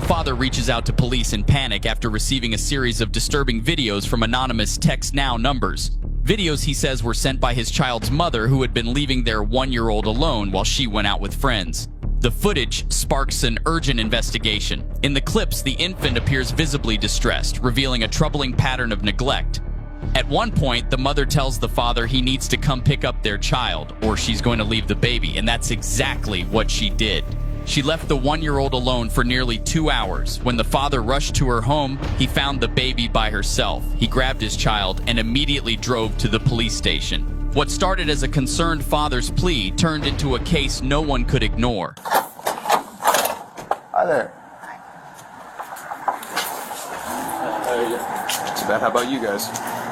father reaches out to police in panic after receiving a series of disturbing videos from anonymous text now numbers. Videos he says were sent by his child's mother, who had been leaving their 1-year-old alone while she went out with friends. The footage sparks an urgent investigation. In the clips, the infant appears visibly distressed, revealing a troubling pattern of neglect. At one point, the mother tells the father he needs to come pick up their child, or she's going to leave the baby, and that's exactly what she did. She left the 1-year-old alone for nearly 2 hours. When the father rushed to her home, he found the baby by herself. He grabbed his child and immediately drove to the police station. What started as a concerned father's plea turned into a case no one could ignore. Hi there. How are you? Too bad. How about you guys?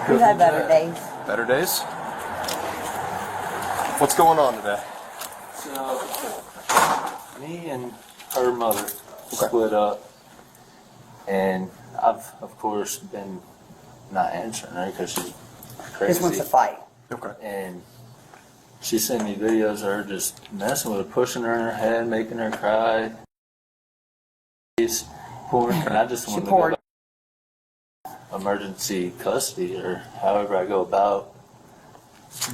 We've had better days. Better days? What's going on today? So, me and her mother split up, and I've, of course, been not answering her because she's crazy. Just wants to fight. Okay. And she sent me videos of her just messing with her, pushing her in her head, making her cry. She's pouring her, and I just want to go back emergency custody, or however I go about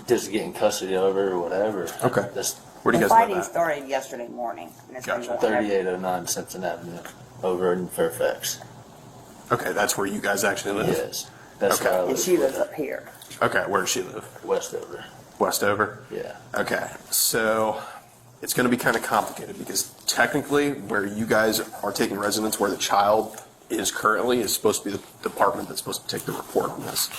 just getting custody of her or whatever. Okay. Just Where do you The guys live fighting at? started yesterday morning. And it's been Gotcha. going ever- 3809 Simpson Avenue over in Fairfax. Okay, that's where you guys actually live? Yes. That's Okay. where I live. And she lives up here. Okay, where does she live? Westover. Westover? Yeah. Okay, so it's going to be kind of complicated because technically where you guys are taking residence, where the child is currently, is supposed to be the department that's supposed to take the report on this.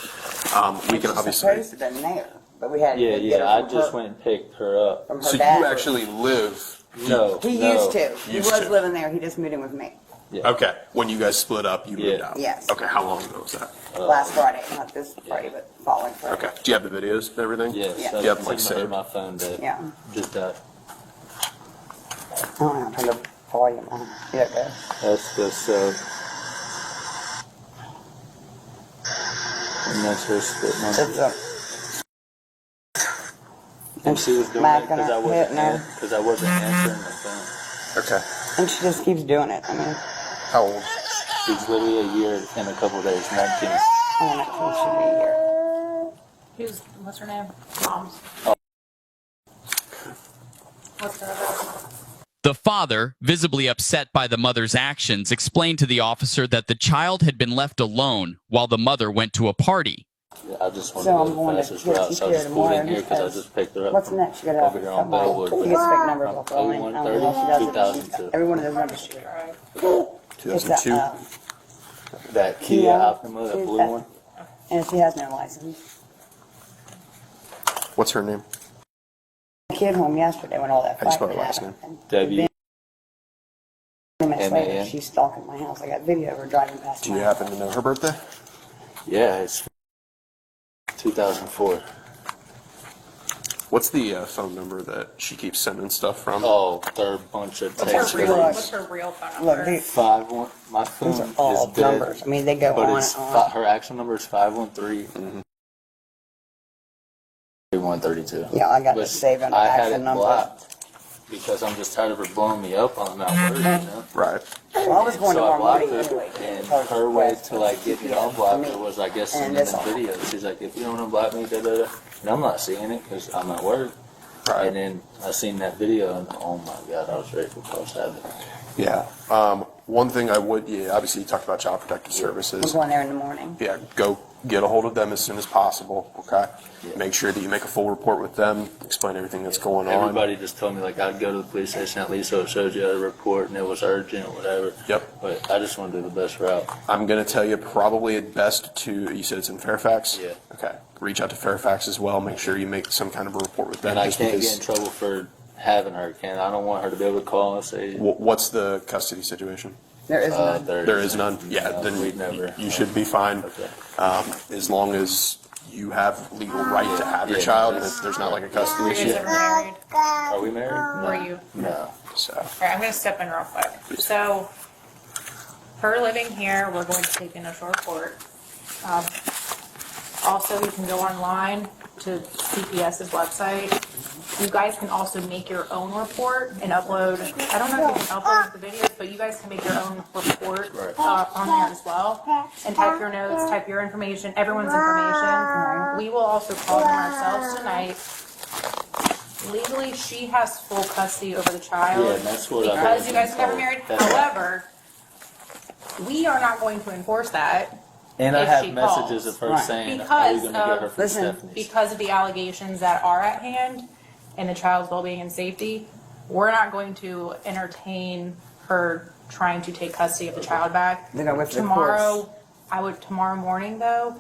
We can She's obviously... supposed to have been there, but we had to Yeah, get her I from just her, went and picked her up. from her So dad. you actually live... No. He no. used to. He Used was to. living there. He just moved in with me. Yeah. Okay, when you guys split up, you moved Yeah. out? Yes. Okay, how long ago was that? Last Friday. Not this Friday, but following Friday. Okay, do you have the videos and everything? Yes. Yeah. I You have them, like, took them saved? my phone to Yeah. just that. Oh, I'll turn the volume on. Yeah, go. That's just so. And that's her spit money. It's And she was doing it smacking because her, hitting her. I wasn't answering the phone. Okay, And she just keeps doing it. I mean, how old? She's literally a year and a couple of days, 19. I want it to be here. What's her name? Mom's. Oh. What's her name? The father, visibly upset by the mother's actions, explained to the officer that the child had been left alone while the mother went to a party. Yeah, I just wanted So to I'm go going the to fastest get route, so I here just pulled in tomorrow here because I because just picked her up. What's from next? You got over here on Bellwood. She gets fake numbers off the line. 0130, I don't know if she does it. 2002. Every one of those numbers. It's 2002? That Kia Kia. Optima, that blue one. And she has no license. What's her name? The kid home yesterday when all that How do you spell fighting her last happened. W. 20 minutes later, M-A-N. she's stalking my house. I got video of her driving past Do my you house. happen to know her birthday? Yeah, it's 2004. What's the phone number that she keeps sending stuff from? Oh, they're a bunch of What's texts. her real? Look. What's her real phone Look, number? these 51. My phone are all is dead, numbers. I mean, they go but on it's and on. her actual number is 513 132. Yeah, I got to But save an I had actual it number. blocked because I'm just tired of her blowing me up on that word, you know. Right. Well, I was going So I tomorrow blocked morning her, anyway. and Because her way request to like get me unblocked her was, I guess, sending this them all. videos. She's like, if you don't unblock me, da da da. And I'm not seeing it because I'm at work. Right. And then I seen that video, and oh my god, I was ready for post habit. Yeah. One thing I would, obviously you talked about Child Protective We're Services. going there in the morning. Yeah, go get a hold of them as soon as possible, okay? Yeah. Make sure that you make a full report with them, explain everything that's going on. Everybody just told me like I'd go to the police station at least so it shows you a report and it was urgent or whatever. Yep. But I just want to do the best route. I'm going to tell you probably at best you said it's in Fairfax? Yeah. Okay. Reach out to Fairfax as well. Make sure you make some kind of a report with them. And I just can't because- get in trouble for having her, can I? I don't want her to be able to call and say, What's the custody situation? There is none. There is none? Yeah, no, then we'd never. you should be fine. Okay. As long as you have legal right to have your Yeah. child and there's not like a custody Are you guys issue. ever married? Are we married? No. Were you? No. So, All right, I'm going to step in real quick. So, her living here, we're going to take initial report. Also, you can go online to CPS's website. You guys can also make your own report and upload. I don't know if you can upload the videos, but you guys can make your own report on there as well. And type your notes, type your information, everyone's information. We will also call them ourselves tonight. Legally, she has full custody over the child. Yeah, that's what I because heard. you guys are never married. That's right. However, we are not going to enforce that. And I if have she messages calls. of her Right. saying, Because are we going to get her of- from Listen, Stephanie's? Because of the allegations that are at hand and the child's well-being and safety, we're not going to entertain her trying to take custody of the child back. They're gonna whip the Tomorrow, tomorrow morning though,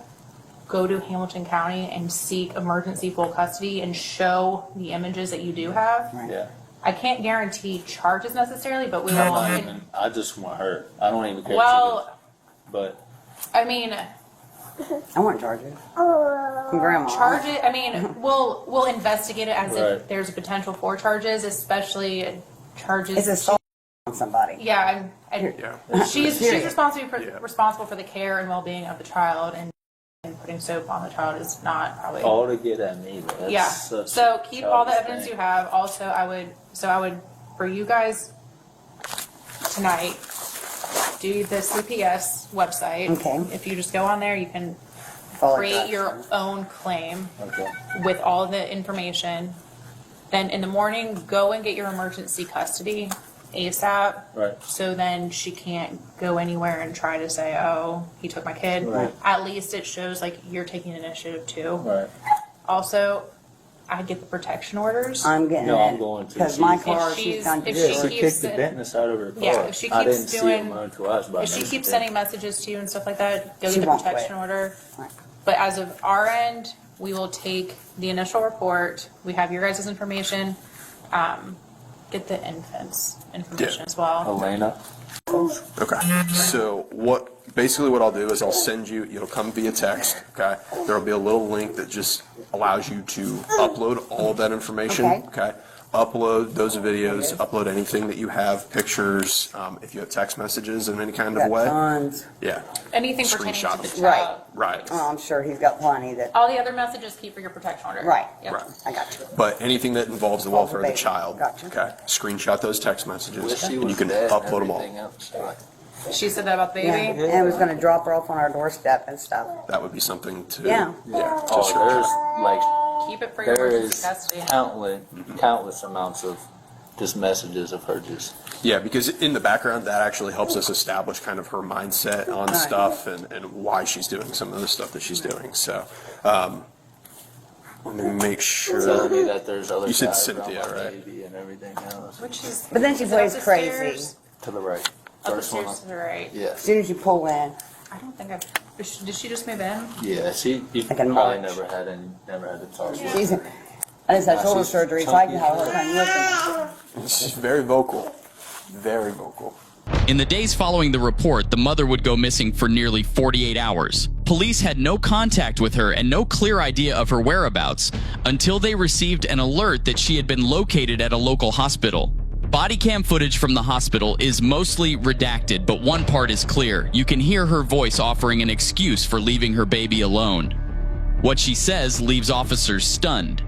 go to Hamilton County and seek emergency full custody and show the images that you do have. Right. Yeah. I can't guarantee charges necessarily, but we will. I just want her. I don't even care. Well, but I mean, I want charges. From grandma. charge it. I mean, we'll investigate it as Right. if there's a potential for charges, especially charges. It's assault on somebody. Yeah, Yeah. she's Period. responsible for the care and well-being of the child, and putting soap on the child is not probably. all to get at me. That's Yeah. such So a keep all the childish evidence thing. you have. Also, I would for you guys tonight do the CPS website. Okay. If you just go on there, you can Follow create that. your own claim Okay. with all the information. Then in the morning, go and get your emergency custody ASAP. Right. So then she can't go anywhere and try to say, oh, he took my kid. Right. At least it shows like you're taking initiative too. Right. Also, I get the protection orders. I'm getting No, I'm it. going to. Because my If car, she's- she's done to if do. she She keeps kicked the it- business out of her car. Yeah, if she I keeps didn't see doing- it when to us, but I If she noticed keeps it. sending messages to you and stuff like that, go She get the won't protection quit. order. Right. But as of our end, we will take the initial report. We have your guys' information. Get the infant's information Yeah. as well. Elena. Okay. So basically what I'll do is I'll send you, it'll come via text, okay? There'll be a little link that just allows you to upload all of that information, Okay. okay? Upload those videos, upload anything that you have, pictures, if you have text messages in any kind of Got way. tons. Yeah. Anything pertaining to Screenshot the them. child. Right. Oh, I'm sure he's got plenty that. All the other messages keep for your protection order. Right. Yep. Right. I got you. But anything that involves the welfare of the baby. child, Gotcha. okay? Screenshot those text messages Wish she and you was can dead and upload them all. everything else. She said that about the Yeah. baby. And it was going to drop her off on our doorstep and stuff. That would be something to, Yeah. to Oh, screenshot. there's like Keep it for your there emergency is custody. countless amounts of just messages of her just. Yeah, because in the background, that actually helps us establish kind of her mindset on Right. stuff and why she's doing some of the stuff that she's doing. So, let me make sure. Telling me that there's other You said guys Cynthia, around my right? baby and everything else. Which is. But then she is it plays up the crazy. stairs? To the right. Up the First one. stairs to the right. As Yes. soon as you pull in, I don't think did she just move in? Yeah. You Like in probably March. never had to talk with her. she's. I just had shoulder she's surgery, so I can chunky. have a hard time listening. She's very vocal. Very vocal. In the days following the report, the mother would go missing for nearly 48 hours. Police had no contact with her and no clear idea of her whereabouts until they received an alert that she had been located at a local hospital. Body cam footage from the hospital is mostly redacted, but one part is clear. You can hear her voice offering an excuse for leaving her baby alone. What she says leaves officers stunned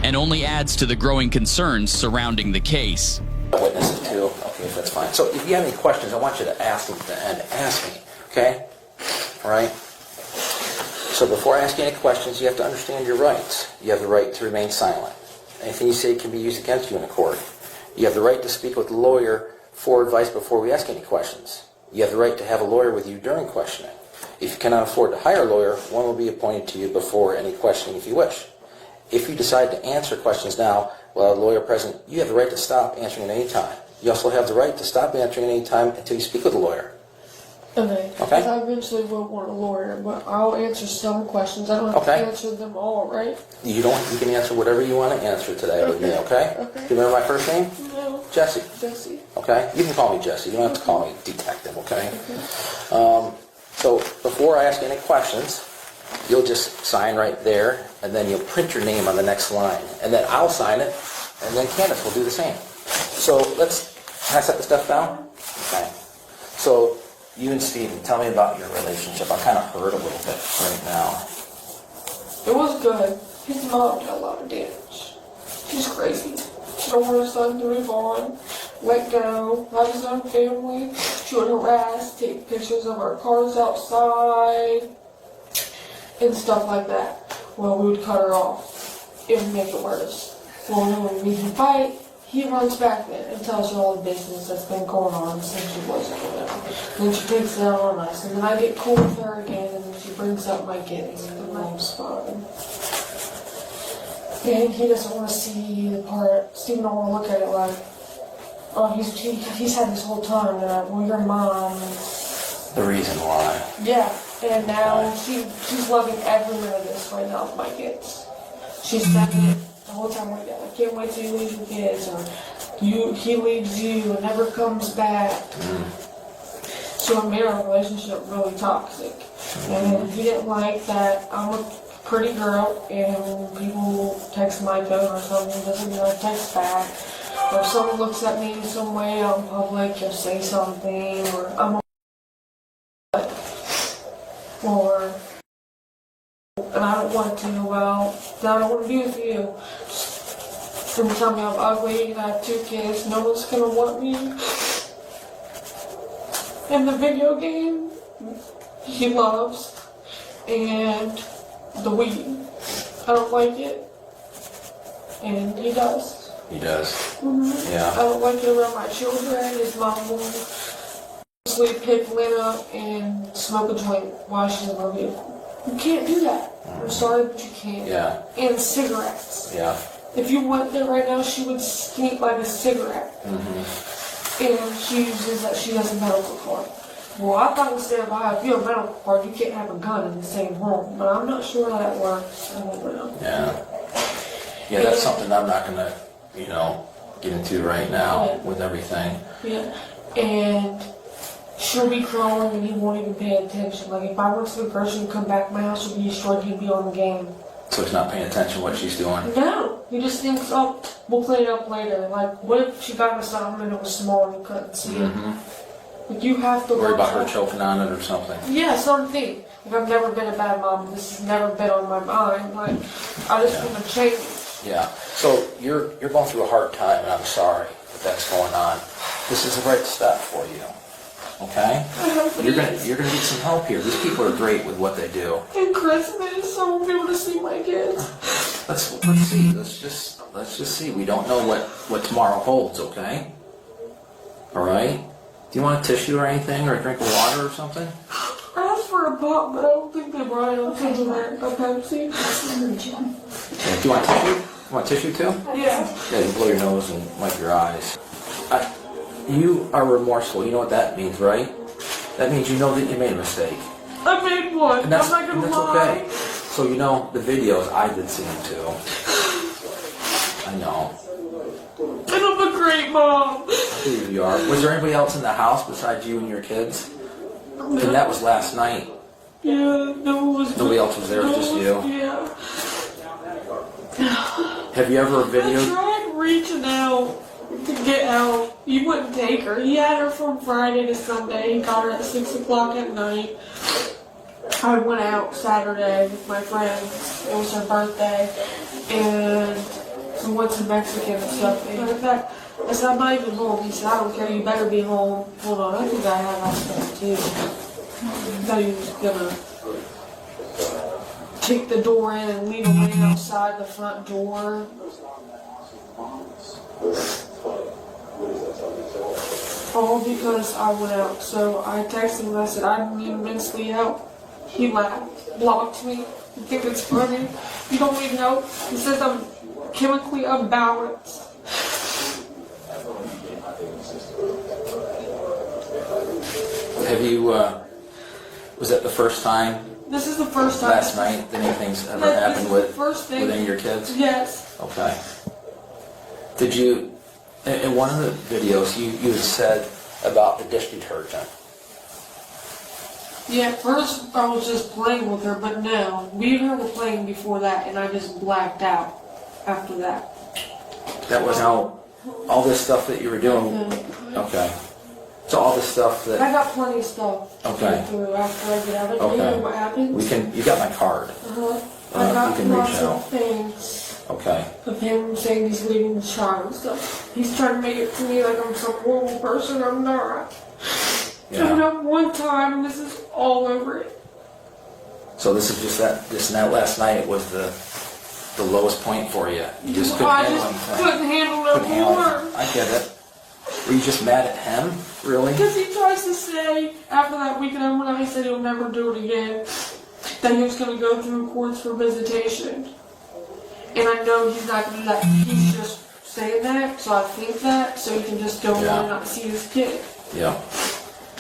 and only adds to the growing concerns surrounding the case. Witnesses too? Okay, that's fine. So if you have any questions, I want you to ask them and ask me, okay? All right? So before asking any questions, you have to understand your rights. You have the right to remain silent. Anything you say can be used against you in a court. You have the right to speak with a lawyer for advice before we ask any questions. You have the right to have a lawyer with you during questioning. If you cannot afford to hire a lawyer, one will be appointed to you before any questioning if you wish. If you decide to answer questions now without a lawyer present, you have the right to stop answering at any time. You also have the right to stop answering at any time until you speak with a lawyer. Okay. Okay. I eventually will want a lawyer, but I'll answer some questions. I don't have Okay. to answer them all, right? You can answer whatever you want to answer today with me, okay? Okay. Do you remember my first name? No. Jesse. Jesse. Okay? You can call me Jesse. You don't have to call me detective, okay? So before I ask any questions, you'll just sign right there, and then you'll print your name on the next line. And then I'll sign it, and then Candace will do the same. So can I set the stuff down? Okay. So you and Steven, tell me about your relationship. I'm kind of hurt a little bit right now. It was good. His mom did a lot of damage. She's crazy. She don't want her son to move on, let go, have his own family. She would harass, take pictures of our cars outside, and stuff like that. Well, we would cut her off. It would make it worse. Well, then when we fight, he runs back there and tells her all the business that's been going on since she wasn't around. Then she takes it out on us, and then I get cool with her again, and then she brings up my kids, and mom's fine. And he doesn't want to see the part. Stephen don't want to look at it like, oh, he's had this whole time that, well, your mom. The reason why. Yeah, and now she's loving every minute of this right now with my kids. She's stepping it the whole time we're together. I can't wait till you leave your kids, or he leaves you and never comes back. So I made our relationship really toxic. And he didn't like that I'm a pretty girl, and when people text my phone or something, doesn't mean I text back. Or if someone looks at me in some way out in public, just say something, or I'm a or and I don't want to, well, then I don't want to be with you. Just tell me I'm ugly and I have 2 kids, no one's gonna want me. And the video game he loves, and the weed. I don't like it, and he does. He does. I Yeah. don't like it around my children. His mom will sleep, pick Lynn up, and smoke a joint while she's in the vehicle. You can't do that. I'm sorry, but you can't. Yeah. And cigarettes. Yeah. If you went there right now, she would stink like a cigarette. And she uses that. She has a medical card. Well, I thought instead of if you have a medical card, you can't have a gun in the same home. But I'm not sure how that works. I don't know. Yeah. Yeah, that's something I'm not going to, get into right now with everything. Yeah. And she'll be crawling and he won't even pay attention. Like if I went to the grocery and come back, my house would be destroyed, he'd be on the game. So he's not paying attention to what she's doing. No. He just thinks, oh, we'll clean it up later. Like, what if she got us something and it was small and you couldn't see it? Like, you have to Worry watch about her that. choking on it or something. Yeah, something. Like, I've never been a bad mom. This has never been on my mind. Like, I just want to change. Yeah. So you're going through a hard time, and I'm sorry that's going on. This is the right step for you. Okay? You're gonna need some help here. These people are great with what they do. And Christmas, I won't be able to see my kids. Let's see. Let's just see. We don't know what tomorrow holds. Okay? All right. Do you want a tissue or anything, or a drink of water or something? I asked for a pop, but I don't think they brought it. I'll take a Pepsi. Yeah, do you want tissue? You want tissue too? Yeah. Yeah, you blow your nose and wipe your eyes. You are remorseful. You know what that means, right? That means you know that you made a mistake. I made one. And that's, I'm not gonna and that's lie. okay. So you know, the videos, I did see them too. I know. And I'm a great mom. Who you are. Was there anybody else in the house besides you and your kids? And that was last night. Yeah, no one was. Nobody else was there, just you. Yeah. Have you ever I videoed? tried reaching out to get out. He wouldn't take her. He had her from Friday to Sunday. He got her at 6 o'clock at night. I went out Saturday with my friends. It was her birthday. And we went to Mexican and stuff. Matter of fact, I said, I'm not even home. He said, I don't care. You better be home. Hold on. I think I have that stuff too. I thought he was gonna kick the door in and leave a man outside the front door. All because I went out. So I texted him and I said, I didn't even mentally out. He laughed, blocked me. You think it's funny? You don't even know. He says I'm chemically unbalanced. Have you, was that the first time This is the first time. last night that anything's ever This happened is with the first thing. any of your kids? Yes. Okay. Did you, in one of the videos, you had said about the dish detergent. Yeah, at first I was just playing with her, but no. Me and her were playing before that, and I just blacked out after that. That was how, all this stuff that you were doing, okay. So all this stuff I that, got plenty of stuff to Okay. go through after I get out. I Okay. tell you what happened. you got my card. Uh-huh. I you got can reach lots out. of things Okay. of him saying he's leaving the child and stuff. He's trying to make it to me like I'm some horrible person. I'm not. Showed Yeah. up one time and this is all over it. So this is just this night last night was the lowest point for you. You just couldn't I handle just anything. couldn't handle no Couldn't handle more. anything. I get it. Were you just mad at him? Really? Because he tries to say, after that weekend when I said he'll never do it again, that he was going to go through courts for visitation. And I know he's not going to do that. He's just saying that, so I think that, so he can just go on and not see his kid. Yeah.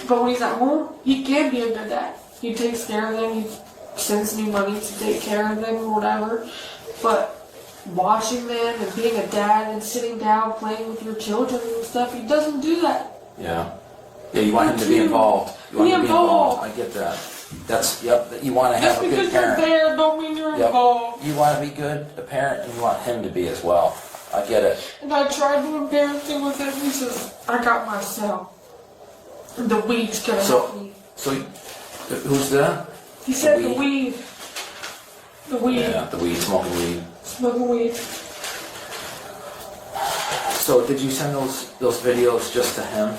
But when he's at home, he can be a good dad. He takes care of them, he sends me money to take care of them or whatever. But watching them and being a dad and sitting down playing with your children and stuff, he doesn't do that. Yeah. Yeah, you want him to be involved. You want him to be involved. I get that. That's, yep, you want to have Just a good because you're parent. there don't mean you're Yep. involved. You want to be good, a parent, and you want him to be as well. I get it. And I tried doing parenting with him. He says, I got myself. And the weed's gonna help me. So, who's that? He said the the weed. The weed. Yeah, the weed, smoking weed. Smoking weed. So did you send those videos just to him?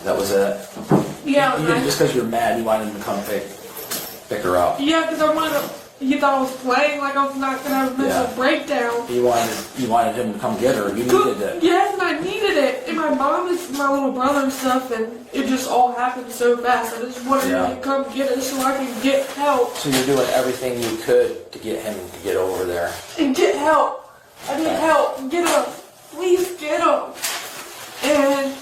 That was it? Yeah, You didn't just because you're mad, you wanted him to come pick her up. yeah, because I wanted to, he thought I was playing like I was not gonna have a mental Yeah. breakdown. You wanted him to come get her. You needed it. Yes, and I needed it. And my mom is my little brother and stuff, and it just all happened so fast. I just wanted him to come get it so I can get help. So you're doing everything you could to get him to get over there. And get help. I need help. Get him. Please get him. And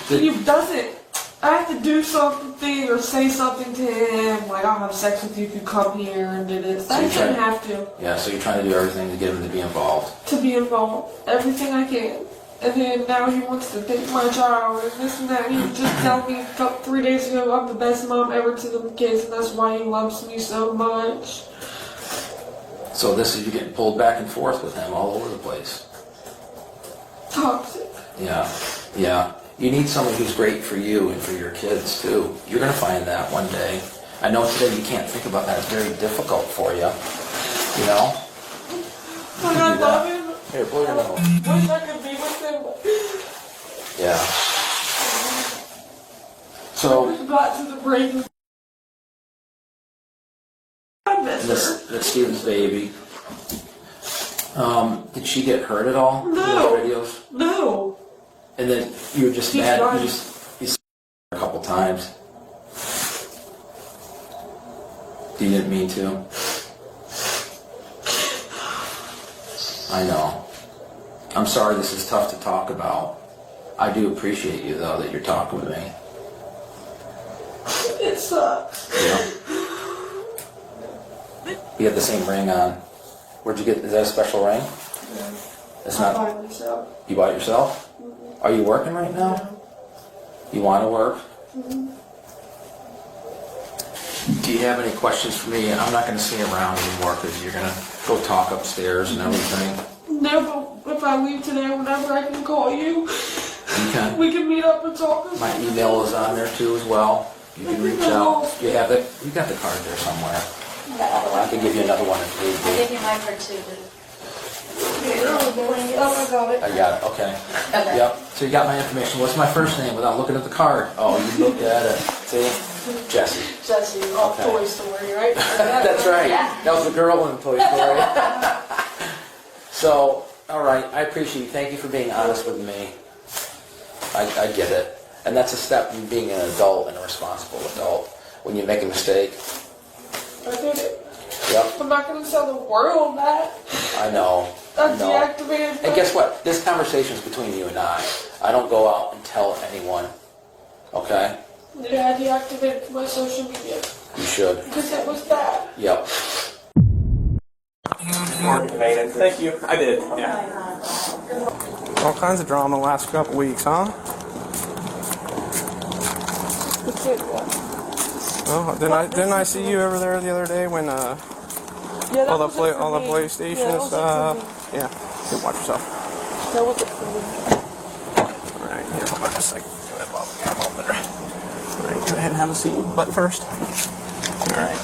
he doesn't. I have to do something or say something to him, like, I'll have sex with you if you come here and do this. So I you're shouldn't trying- have to. Yeah, so you're trying to do everything to get him to be involved. To be involved. Everything I can. And then now he wants to take my child and this and that. He just told me 3 days ago I'm the best mom ever to the kids and that's why he loves me so much. So this is you getting pulled back and forth with him all over the place. Toxic. Yeah. You need someone who's great for you and for your kids too. You're gonna find that one day. I know today you can't think about that. It's very difficult for you. You know? But I do love that. him. Here, blow your nose. Wish I could be with him. Yeah. So But got to the break. I miss her. this Steven's baby. Did she get hurt at all? in No. those videos? No. And then you were just She's mad. fine. You said her a couple times. You didn't mean to. I know. I'm sorry this is tough to talk about. I do appreciate you though that you're talking with me. It sucks. Yeah. You have the same ring on. Where'd you get? Is that a special ring? Yeah. It's I not. find myself. You bought it yourself? Are you working right now? You want to work? Do you have any questions for me? I'm not going to stay around anymore because you're going to go talk upstairs and everything. No, but if I leave today or whenever, I can call you. Okay. We can meet up and talk. My email is on there too as well. You can reach out. You have it. You got the card there somewhere. I can give you another one if need I'll be. give you mine for two. Oh, I got it. I got it. Okay. Okay. Yep. So you got my information. What's my first name without looking at the card? Oh, you looked at it. See? Jesse. Jesse, off Okay. Toy Story, right? That's right. Yeah. That was the girl in Toy Story. So, all right. I appreciate you. Thank you for being honest with me. I get it. And that's a step in being an adult and a responsible adult. When you make a mistake. I did it. Yep. I'm not going to tell the world that. I know. I I know. deactivated. And guess what? This conversation is between you and I. I don't go out and tell anyone. Okay? Yeah, I deactivated my social media You should. because it was bad. Yep. Thank you. I did, yeah. All kinds of drama the last couple weeks, huh? That's it. Oh, didn't I see you over there the other day when Yeah, that all the was it for me. PlayStation Yeah, that was it for stuff? Yeah. Good, watch yourself. That was it for me. All right, here, hold on a second. Go ahead, Bob. Come over there. All right, go ahead and have a seat. Butt first. All right.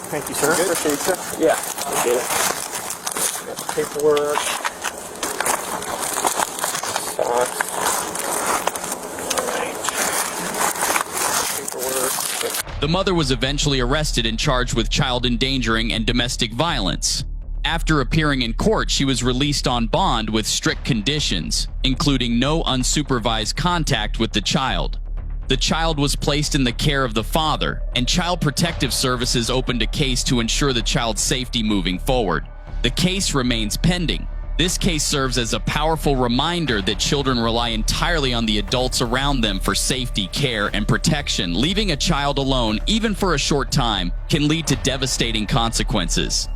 Thank you, sir. Appreciate you. Yeah, appreciate it. Got the paperwork. Socks. Paperwork. The mother was eventually arrested and charged with child endangering and domestic violence. After appearing in court, she was released on bond with strict conditions, including no unsupervised contact with the child. The child was placed in the care of the father, and Child Protective Services opened a case to ensure the child's safety moving forward. The case remains pending. This case serves as a powerful reminder that children rely entirely on the adults around them for safety, care, and protection. Leaving a child alone, even for a short time, can lead to devastating consequences.